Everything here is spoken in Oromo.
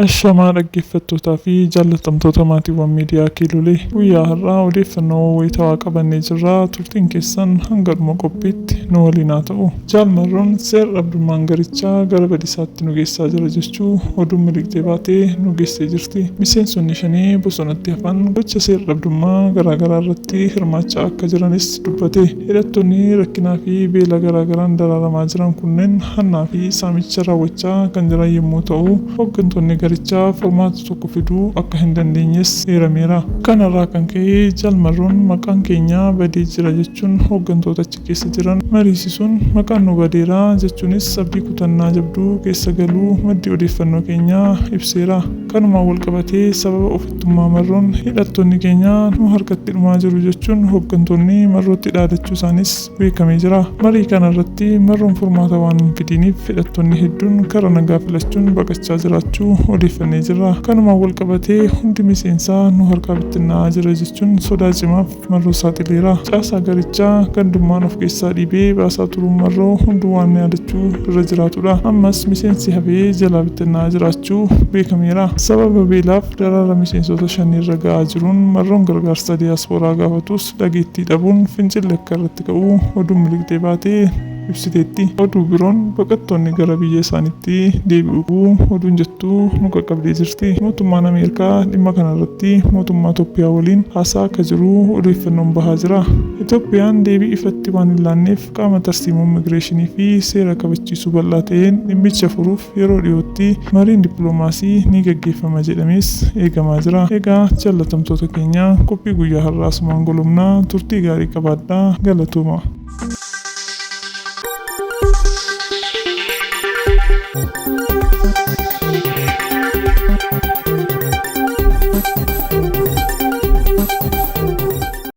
Ashamaa dhaggeeffattootaa fi jaallatamtoota maatiiwwan miidiyaa Kiilolee, guyyaa har'aa odeeffannoo wayitaawaa qabannee jirra. Turtiin keessan hanga dhuma qophiitti nu waliin haa ta'u. Jaalmarroon seera dhabdummaan garichaa gara badisaatti nu geessaa jira jechuu oduun miliqxee baatee nu geessee jirti. Miseensonni shanii bosonatti hafan gocha seera dhabdummaa garaagaraa irratti hirmaachaa akka jiranis dubbate. Hidhattoonni rakkinaa fi beela garaagaraan daraaramaa jiran kunneen hannaa fi saamicha raawwachaa kan jiran yommuu ta'u, hooggantoonni garichaa furmaata tokko fiduu akka hin dandeenyes heerameera. Kanarraa kan ka'e jaalmarroon maqaan keenya badee jira jechuun hooggantoota achi keessa jiran mariisisuun maqaan nu badeera jechuunis abdii kutannaa jabduu keessa galuu maddi odeeffannoo keenyaa ibseera. Kanumaan walqabatee sababa ofittummaa marroon hidhattoonni keenya nu harkatti dhumaa jiru jechuun hooggantoonni marrootti dhaadachuu isaanis beekamee jira. Marii kanarratti marroon furmaata waan hin fidiiniif hidhattoonni hedduun karaa nagaa filachuun baqachaa jiraachuu odeeffannee jirra. Kanumaan walqabatee hundi miseensaa nu harkaa bittinnaa'aa jira jechuun sodaa cimaaf marroo saaxileera. Caasaa garichaa gandummaan of keessaa dhiibee baasaa turuun marroo hunduu waan yaadachuu irra jiraatudha. Ammas miseensi hafee jalaa bittinnaa'aa jiraachuu beekameera. Sababa beelaaf daraara miseensota shanii irra ga'aa jiruun marroon gargaarsa diyaaspooraa gaafatus dhageettii dhabuun fincilli akka irratti ka'u oduun miliqxee baatee ibsiteetti. Oduu biroon baqattoonni gara biyya isaaniitti deebi'uu oduun jettuu nu qaqqabdee jirti. Mootummaan Ameerikaa dhimma kanarratti mootummaa Itoophiyaa waliin haasaa akka jiru odeeffannoon bahaa jira. Itoophiyaan deebii ifatti waan hin laanneef qaama tarsiimoo immigireeshinii fi seera kabachiisuu bal'aa ta'een dhimmicha furuuf yeroo dhiyootti mariin dippiloomaasii ni gaggeeffama jedhamees eegamaa jira. Egaa jaallatamtoota keenya qophii guyyaa har'aa asumaan golomnaa turtii gaarii qabaadhaa. Galatooma. Thank you.